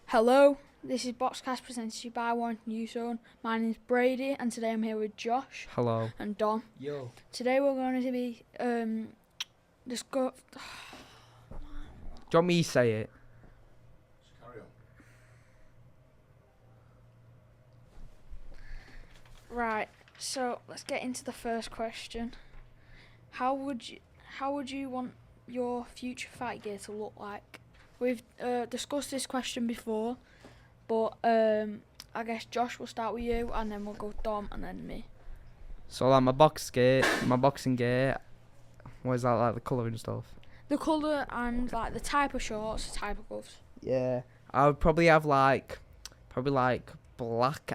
Hello, this is Boxcast presented to you by One New Zone. My name is Brady, and today I'm here with Josh Hello. and Dom. Yo. Today we're going to be discuss. Do you want me to say it? Just carry on. Right, so let's get into the first question. How would you want your future fight gear to look like? We've discussed this question before, but I guess Josh will start with you, and then we'll go Dom, and then me. So like my boxing gear, what is that, like the colour and stuff? The colour and like the type of shorts, the type of gloves. Yeah. I would probably have like black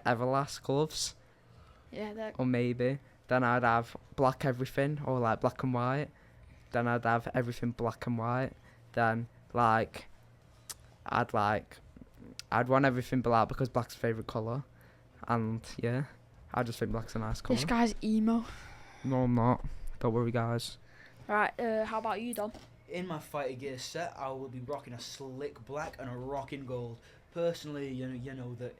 Everlast gloves, Yeah, they're or maybe. Then I'd have black everything, or like black and white. Then I'd have everything black and white. Then I'd want everything black because black's favourite colour. And yeah, I just think black's a nice colour. This guy's emo. No, I'm not. Don't worry, guys. Right, how about you, Dom? In my fighter gear set, I will be rocking a slick black and a rocking gold. Personally, you know that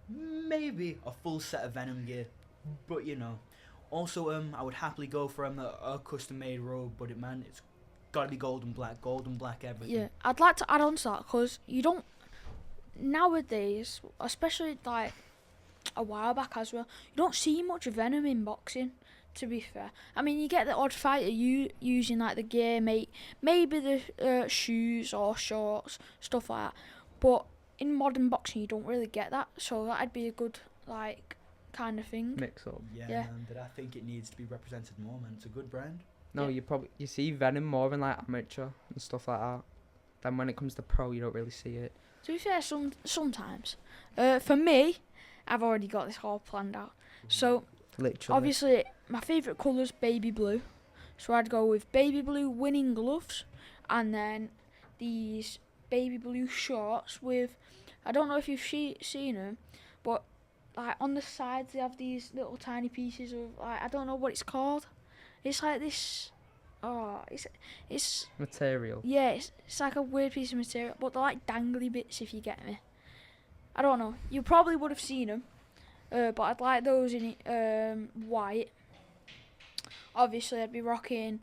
maybe a full set of Venom gear, but Also, I would happily go for a custom-made robe, but it's gotta be gold and black everything. Yeah, I'd like to add on to that because you don't nowadays, especially like a while back as well. You don't see much Venom in boxing. To be fair, I mean you get the odd fighter using like the gear, maybe the shoes or shorts, stuff like that. But in modern boxing, you don't really get that. So that'd be a good like kind of thing. Mix up. Yeah, Yeah. man, but I think it needs to be represented more, man. It's a good brand. No, Yeah. you see Venom more in like amateur and stuff like that. Then when it comes to pro, you don't really see it. To be fair, sometimes. For me, I've already got this all planned out. So Literally. obviously, my favourite colour's baby blue. So I'd go with baby blue winning gloves, and then these baby blue shorts with, I don't know if you've seen them, but like on the sides they have these little tiny pieces of like, I don't know what it's called. It's like this. Oh, it's Material. yeah, it's like a weird piece of material, but they're like dangly bits, if you get me. I don't know. You probably would have seen them, but I'd like those in white. Obviously, I'd be rocking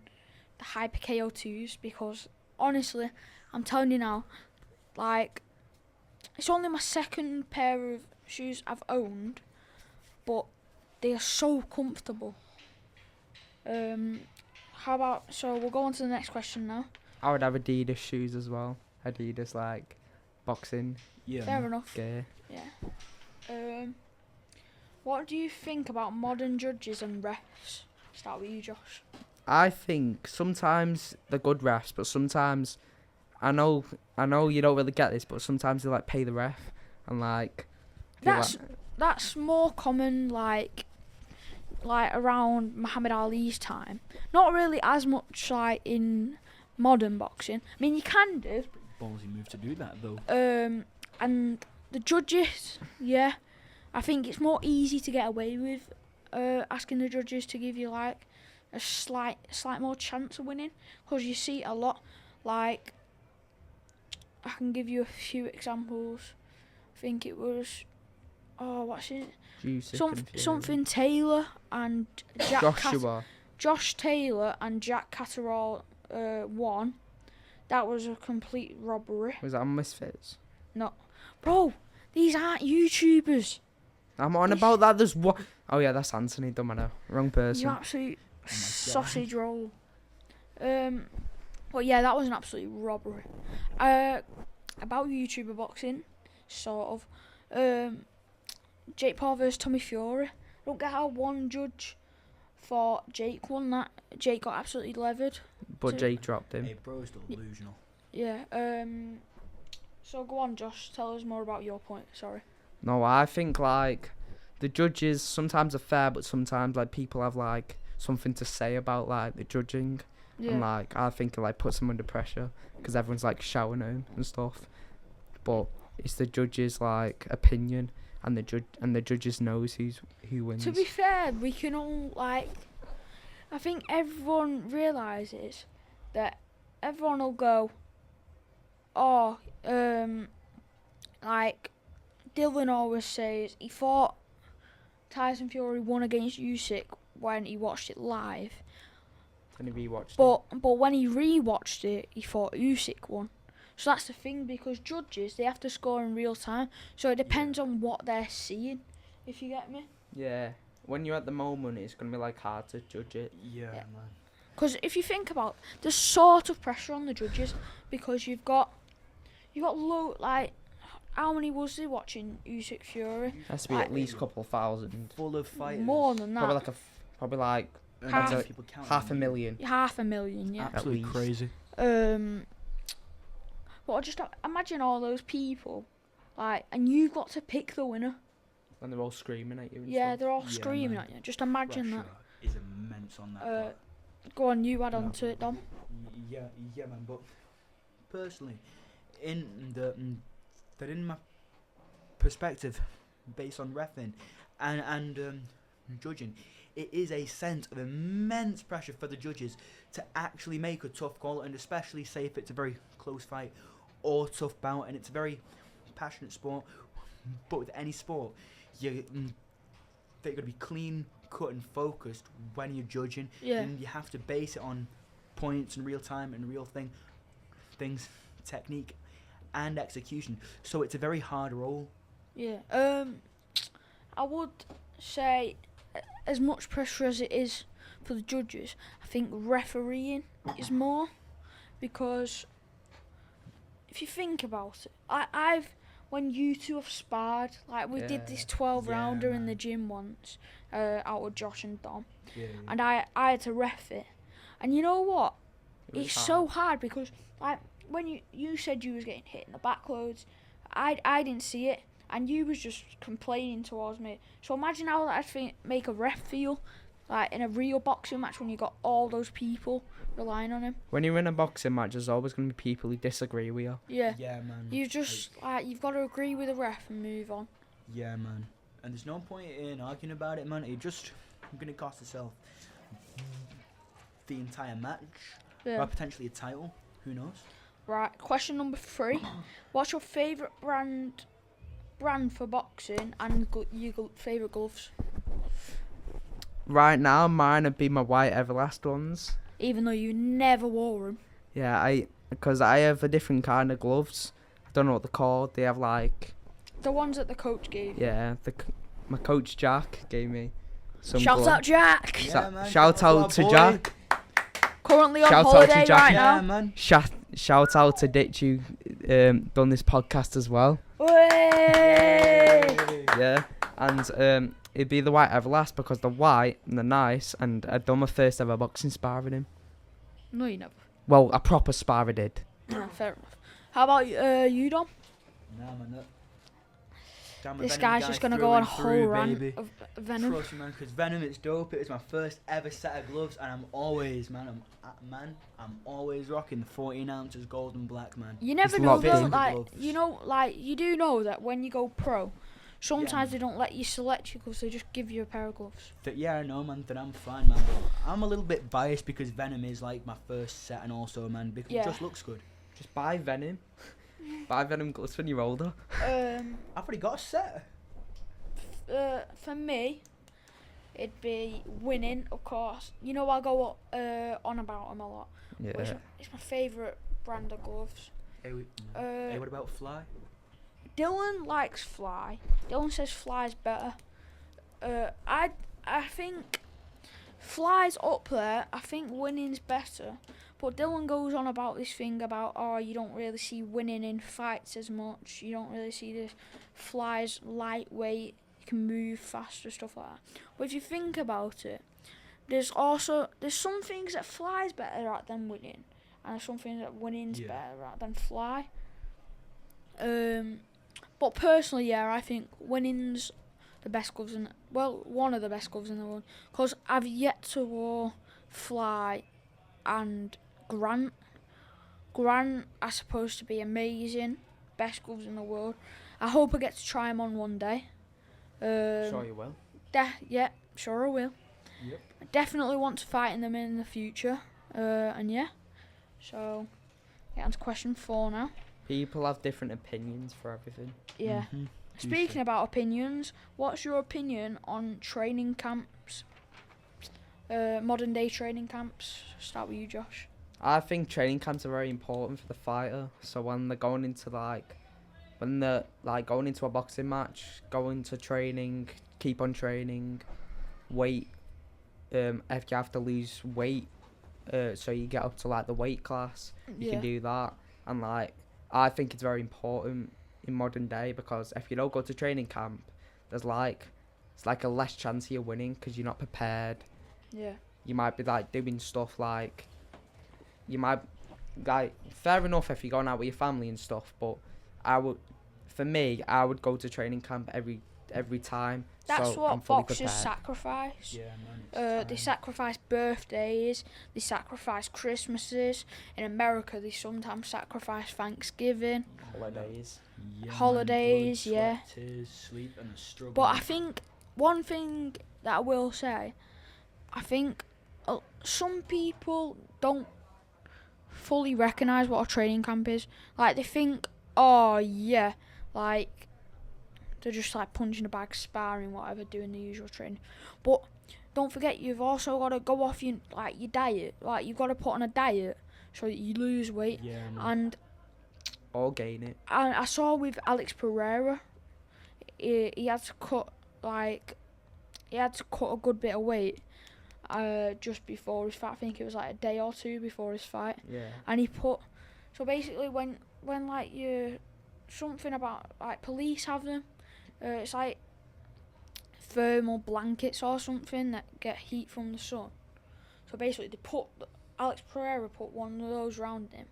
the Hyper KO2s because, honestly, I'm telling you now, like, it's only my second pair of shoes I've owned, but they are so comfortable. So we'll go on to the next question now. I would have Adidas shoes as well. Adidas like boxing Yeah. Fair man. enough. gear. Yeah. What do you think about modern judges and refs? Start with you, Josh. I think sometimes they're good refs, but sometimes I know you don't really get this, but sometimes they like pay the ref and like they, That's more common, like around Muhammad Ali's time. Not really as much like in modern boxing. I mean, you can do. Ballsy move to do that though. And the judges, yeah, I think it's more easy to get away with asking the judges to give you like a slight more chance of winning, because you see it a lot. Like, I can give you a few examples. I think it was, what's it? Something Taylor and Josh Taylor and Jack Catterall won. That was a complete robbery. Was that on Misfits? No, bro, these aren't YouTubers. I'm on about that. There's what? Oh yeah, that's Anthony. Don't matter. Wrong person. You absolute sausage roll. Well, yeah, that was an absolute robbery. About YouTuber boxing, sort of. Jake Paul versus Tommy Fury. I don't get how one judge thought Jake won that. Jake got absolutely levered. But Jake dropped him. Hey, bro's delusional. Yeah. So go on, Josh. Tell us more about your point. Sorry. No, I think like the judges sometimes are fair, but sometimes like people have like something to say about like the judging, and like I think it like puts them under pressure because everyone's like shouting at him and stuff. But it's the judges' like opinion, and the judges knows who wins. To be fair, we can all like. I think everyone realises that everyone will go, like Dylan always says, he thought Tyson Fury won against Usyk when he watched it live. When he rewatched But when he rewatched it, he thought Usyk won. So that's the thing, because judges, they have to score in real time. So it depends on what they're seeing, if you get me. Yeah. When you're at the moment, it's going to be like hard to judge it. Yeah, man. Because if you think about, there's sort of pressure on the judges, because you've got like, how many was they watching Usyk Fury? Has to be at least a couple of thousand. Full of fighters. More than that. Probably like And half- that's people counting. 500,000. 500,000, yeah. Absolutely least. crazy. But just imagine all those people, like, and you've got to pick the winner. And they're all screaming at you. And Yeah, stuff. they're all Yeah, screaming man. at you. Just imagine Pressure is immense on that. that. part. Go on, you add No. on to it, Dom. Yeah, man. But personally, in my perspective, based on reffing and judging, it is a sense of immense pressure for the judges to actually make a tough call, and especially say if it's a very close fight or tough bout, and it's a very passionate sport. But with any sport, they're going to be clean, cut, and focused when you're judging. Yeah. And you have to base it on points and real time and real things, technique, and execution. So it's a very hard role. Yeah. I would say, as much pressure as it is for the judges, I think refereeing is more, because if you think about it, I've when you two have sparred, like we did this 12 rounder in the man. gym once, out with Josh and Dom, Yeah. and I had to ref it, and you know what? It was It's hard. so hard, because like when you said you was getting hit in the back loads, I didn't see it, and you was just complaining towards me. So imagine how that make a ref feel, like in a real boxing match when you got all those people relying on him. When you're in a boxing match, there's always going to be people who disagree with you. Yeah. Yeah, man. You just like you've got to agree with the ref and move on. Yeah, man. And there's no point in arguing about it, man. It just going to cost itself the entire match, Yeah. or potentially a title. Who knows? Right. Question number 3. What's your favourite brand for boxing and your favourite gloves? Right now, mine would be my white Everlast ones. Even though you never wore them. Yeah, because I have a different kind of gloves. I don't know what they're called. They have like, The ones that the coach gave. yeah, my coach Jack gave me some Shout gloves. out Jack. Sa- man. shout out to our boy. Jack. Currently on Shout out to holiday Jack. right Yeah, now. man. Shout out to Ditch, who done this podcast as well. Way! Yeah, and it'd be the white Everlast because they're white and they're nice, and I'd done my first ever boxing spar with him. No, you never. Well, a proper spar I did. No, fair enough. How about you, Dom? Nah, man. Damn, This Venom guy's guy just gonna through go on a and whole through, rant baby. of Venom. Trust me, man, because Venom, it's dope. It was my first ever set of gloves, and I'm always, man, I'm always rocking the 14 ounces gold and black, man. You never It's know locked though, in. like Gloves. you know, like you do know that when you go pro, sometimes man. they don't let you select your gloves; they just give you a pair of gloves. Yeah, I know, man. Then I'm fine, man. But I'm a little bit biased because Venom is like my first set, and also, man, because Yeah. it just looks good. Just buy Venom. Buy Venom gloves when you're older. I've already got a set. For me, it'd be winning, of course. You know, I go on about them a lot. Yeah. But it's my favourite brand of gloves. Hey, hey, Uh, what about Fly? Dylan likes Fly. Dylan says Fly's better. I think Fly's up there. I think winning's better. But Dylan goes on about this thing about, oh, you don't really see winning in fights as much. You don't really see this. Fly's lightweight. You can move faster, stuff like that. But if you think about it, there's some things that Fly's better at than winning. And there's some things that winning's Yeah. better at than Fly. But personally, yeah, I think winning's the best gloves one of the best gloves in the world. Because I've yet to wear Fly and Grant. Grant are supposed to be amazing, best gloves in the world. I hope I get to try them on one day. Sure you will. Yeah, sure I will. Yep. I definitely want to fight in them in the future. And yeah, so get on to question 4 now. People have different opinions for everything. Yeah. Mhm. Speaking about opinions, what's your opinion on training camps? Modern day training camps. Start with you, Josh. I think training camps are very important for the fighter. So when they're going into going into a boxing match, go into training, keep on training, weight. If you have to lose weight, so you get up to like the weight class, you can do that. And like, I think it's very important in modern day, because if you don't go to training camp, it's like a less chance of you winning because you're not prepared. Yeah. You might be like doing stuff like, you might like, fair enough if you're going out with your family and stuff, but I would go to training camp every time. That's so what I'm fully boxers prepared. sacrifice. Yeah, man. They sacrifice birthdays, they sacrifice Christmases. In America, they sometimes sacrifice Thanksgiving, Holidays. Yeah, holidays, man, blood, yeah. sweat, tears, sleep, and a struggle. But I think one thing that I will say, I think some people don't fully recognise what a training camp is. Like, they think, oh yeah, like, they're just like punching a bag, sparring, whatever, doing the usual training. But don't forget, you've also got to go off your diet. Like, you've got to put on a diet so that you lose weight. Yeah, man. And Or gain it. I saw with Alex Pereira, he had to cut a good bit of weight just before his fight. I think it was like a day or two before his fight. Yeah. And so basically when like you, something about like police have them, it's like thermal blankets or something that get heat from the sun. So basically Alex Pereira put one of those round him,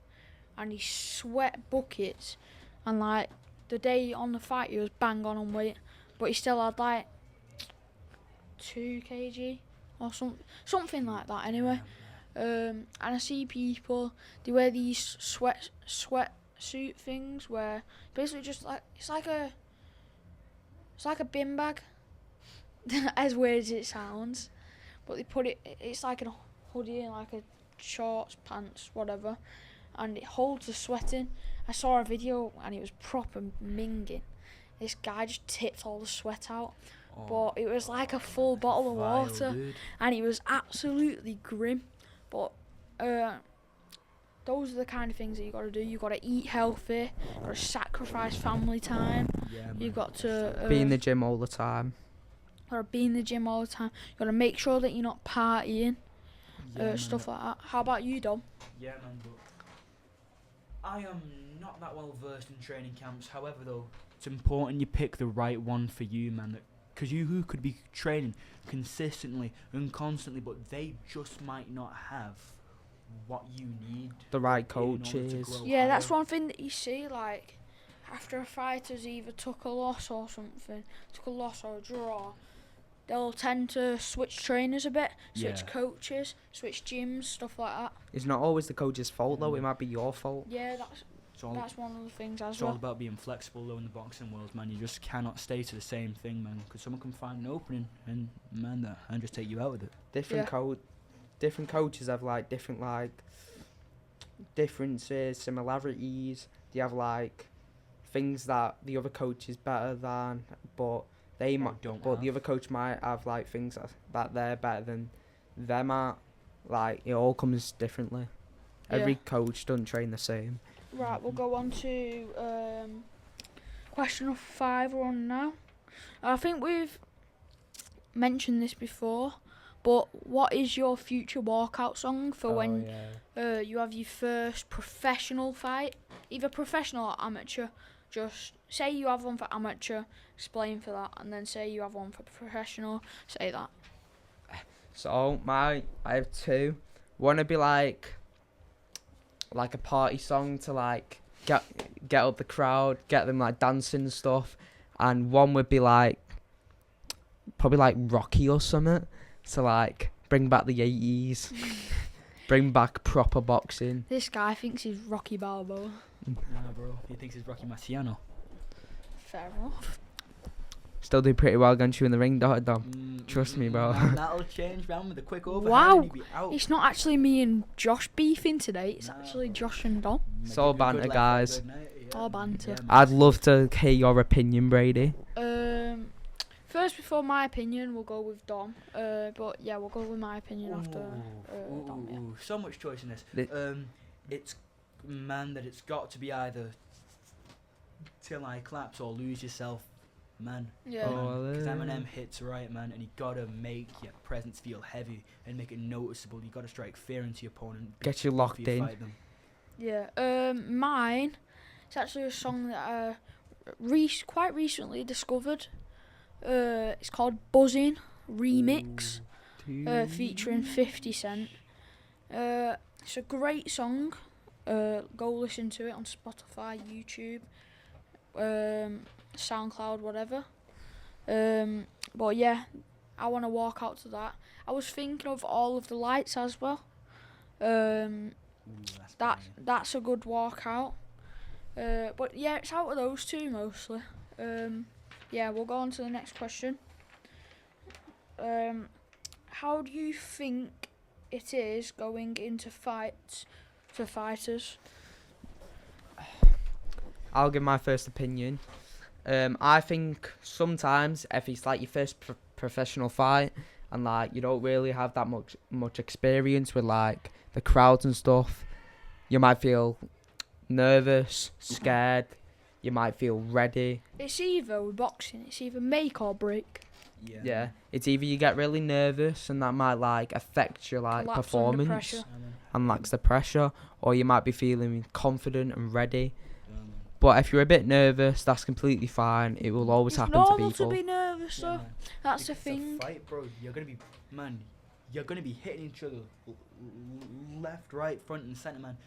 and he sweat buckets, and like the day on the fight he was bang on weight, but he still had like 2 kg or something like that anyway. And I see people, they wear these sweat suit things where basically just like it's like a bin bag, as weird as it sounds, but they put it's like a hoodie and like a shorts, pants, whatever, and it holds the sweat in. I saw a video and it was proper minging. This guy just tipped all the sweat out, but it was like a full bottle of water, dude. and it was absolutely grim. But those are the kind of things that you got to do. You got to eat healthy. You got to sacrifice family time. Yeah, man. You got to Be in the gym all the time. Got to be in the gym all the time. You got to make sure that you're not partying, Yeah, man. stuff like that. How about you, Dom? Yeah, man, but I am not that well versed in training camps. However, though, it's important you pick the right one for you, man. Because you could be training consistently and constantly, but they just might not have what you need. The right in order to coaches. grow Yeah, that's higher. one thing that you see, like, after a fighter's either took a loss or something, took a loss or a draw, they'll tend to switch trainers a bit, switch Yeah. coaches, switch gyms, stuff like that. It's not always the coach's fault though. It might be your fault. Yeah, It's all, that's one of the things as it's all well. about being flexible, though, in the boxing world, man. You just cannot stay to the same thing, man, because someone can find an opening and, man, and just take you out with it. Different Yeah. different coaches have like different like differences, similarities. They have like things that the other coach is better than, but they might. don't But the have. other coach might have like things that they're better than them at. Like, it all comes differently. Every Yeah. coach doesn't train the same. Right, we'll go on to question number 5 we're on now. I think we've mentioned this before, but what is your future walkout song for when you have your first professional fight? Either professional or amateur. Just say you have one for amateur, explain for that, and then say you have one for professional, say that. So I have 2. One would be like a party song to like get up the crowd, get them like dancing and stuff, and one would be like probably like Rocky or something to like bring back the 80s, bring back proper boxing. This guy thinks he's Rocky Balboa. Nah, bro. He thinks he's Rocky Marciano. Fair enough. Still do pretty well against you in the ring, Dom. Trust me, bro. Man, that'll change, man, with a quick overhand. Wow. And he'll be out. It's not actually me and Josh beefing today, it's Nah, actually bro. Josh and Dom. It's all Good banter, left, guys. good night, yeah. All banter. Yeah, man. I'd love to hear your opinion, Brady. First, before my opinion, we'll go with Dom. But yeah, we'll go with my opinion after Dom. Yeah. So much choice in this. The- It's man that it's got to be either Till I Collapse or Lose Yourself, man. Yeah. Because Eminem hits right, man, and you gotta make your presence feel heavy and make it noticeable. You gotta strike fear into your opponent. Get you locked before you in. fight them. Yeah. Mine. It's actually a song that I quite recently discovered. It's called Buzzing Remix, featuring 50 Cent. It's a great song. Go listen to it on Spotify, YouTube, SoundCloud, whatever. But yeah, I want to walk out to that. I was thinking of All of the Lights as well. That's a good walkout. But yeah, it's out of those two mostly. Yeah, we'll go on to the next question. How do you think it is going into fights for fighters? I'll give my first opinion. I think sometimes if it's like your first professional fight and like you don't really have that much experience with like the crowds and stuff, you might feel nervous, scared. You might feel ready. It's either with boxing, it's either make or break. Yeah. It's either you get really nervous and that might like affect your like Collapse under performance pressure. and lacks the pressure, or you might be feeling confident and ready. But if you're a bit nervous, that's completely fine. It will always It's happen to normal people. to be nervous, though. Man. That's the It's thing. a fight, bro. You're gonna be hitting each other left, right, front, and center, man.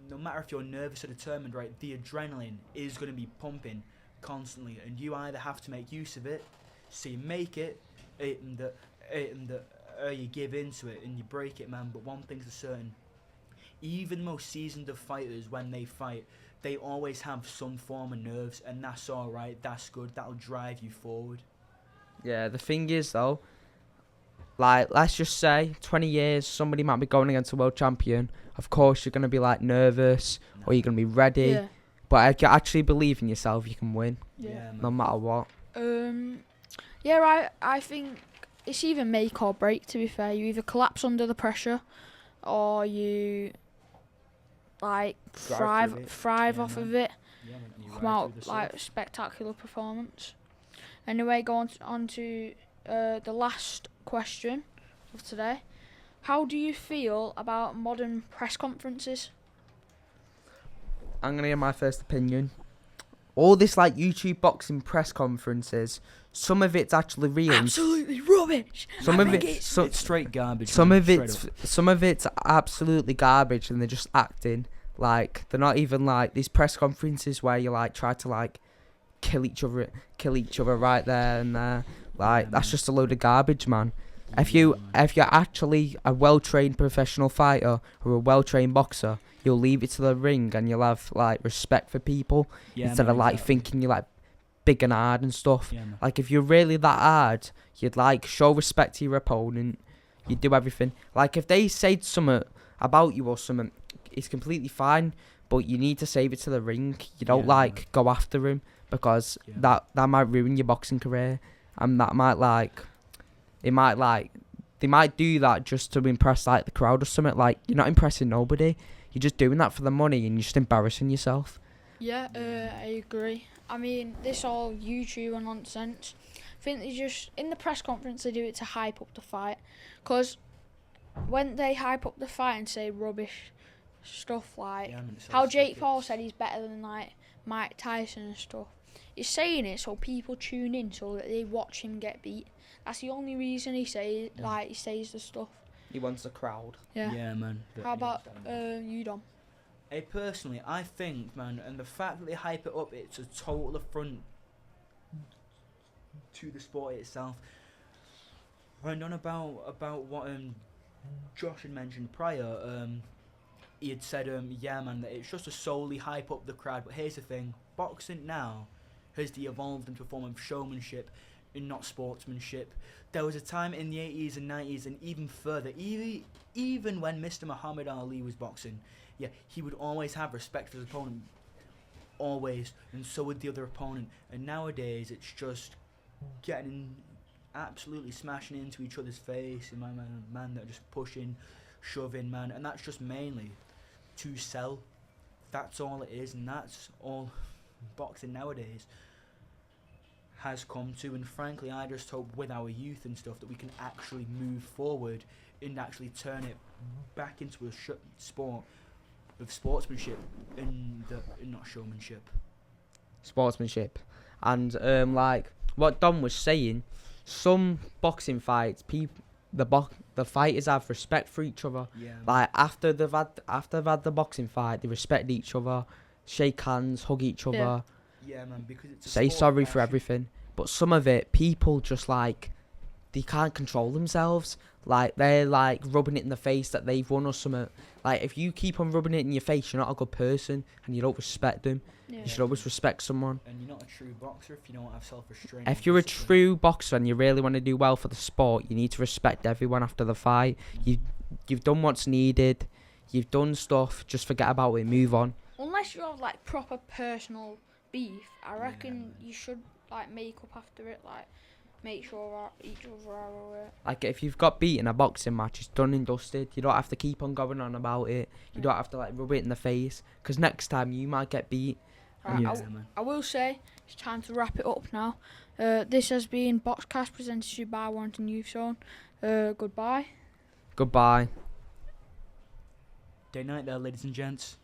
No matter if you're nervous or determined, right, the adrenaline is gonna be pumping constantly, and you either have to make use of it, so you make it, or you give into it and you break it, man. But one thing's for certain: even the most seasoned of fighters, when they fight, they always have some form of nerves, and that's all right. That's good. That'll drive you forward. Yeah, the thing is though, like let's just say 20 years somebody might be going against a world champion. Of course you're gonna be like nervous or you're gonna be ready. Yeah. But if you actually believe in yourself, you can win Yeah. no matter what. Yeah, I think it's either make or break, to be fair. You either collapse under the pressure or you like thrive Yeah, off man. of it. Yeah, man, and you Come ride out through the like surf. spectacular performance. Anyway, go on to the last question of today. How do you feel about modern press conferences? I'm gonna give my first opinion. All this like YouTube boxing press conferences, some of it's actually real. Absolutely rubbish. Some I of think it, it's so, It's straight garbage. some man, of straight it's up. some of it's absolutely garbage, and they're just acting. Like they're not even like these press conferences where you like try to like kill each other right there and there. Like Yeah, that's man. just a load of garbage, man. If you're actually a well-trained professional fighter or a well-trained boxer, you'll leave it to the ring and you'll have like respect for people instead of like thinking you're like big and hard and stuff. Yeah, man. Like if you're really that hard, you'd like show respect to your opponent. You do everything. Like if they say something about you or something, it's completely fine. But you need to save it to the ring. You don't Yeah, like man. go after him because Yeah. that might ruin your boxing career, and that might like they might do that just to impress like the crowd or something. Like you're not impressing nobody. You're just doing that for the money and you're just embarrassing yourself. Yeah, I agree. I mean, this all YouTuber nonsense. I think they just, in the press conference, they do it to hype up the fight. Because when they hype up the fight and say rubbish stuff like Yeah, man, it's how all Jake stupid. Paul said he's better than like Mike Tyson and stuff, he's saying it so people tune in so that they watch him get beat. That's the only reason he says the stuff. He wants the crowd. Yeah. Yeah, man. How about you, Dom? Hey, personally, I think, man, and the fact that they hype it up, it's a total affront to the sport itself. And on about what Josh had mentioned prior, he had said, yeah, man, that it's just to solely hype up the crowd. But here's the thing: boxing now has evolved into a form of showmanship and not sportsmanship. There was a time in the 80s and 90s, and even further, even when Mr. Muhammad Ali was boxing, yeah, he would always have respect for his opponent. always, and so would the other opponent. And nowadays, it's just getting absolutely smashing into each other's face, and man, they're just pushing, shoving, man, and that's just mainly to sell. That's all it is, and that's all boxing nowadays has come to. And frankly, I just hope with our youth and stuff that we can actually move forward and actually turn it back into a sport of sportsmanship and not showmanship. Sportsmanship. And like what Don was saying, some boxing fights, the fighters have respect for each other. Yeah. Like after they've had the boxing fight, they respect each other, shake hands, hug each other, Yeah, man, because it's a say sport of sorry for passion. everything. But some of it, people just like, they can't control themselves. Like they're like rubbing it in the face that they've won or something. Like if you keep on rubbing it in your face, you're not a good person and you don't respect them. Yeah. You should always respect someone. And you're not a true boxer if you don't have self-restraint. If you're a true boxer and you really want to do well for the sport, you need to respect everyone after the fight. You've done what's needed. You've done stuff. Just forget about it. Move on. Unless you have like proper personal beef, I reckon you should like make up after it. Like make sure each other are alright. Like if you've got beat in a boxing match, it's done and dusted. You don't have to keep on going on about it. You don't have to like rub it in the face, because next time you might get beat. Right, man. I will say it's time to wrap it up now. This has been Boxcast presented to you by Warrington Youth Zone. Goodbye. Goodbye. Day night there, ladies and gents.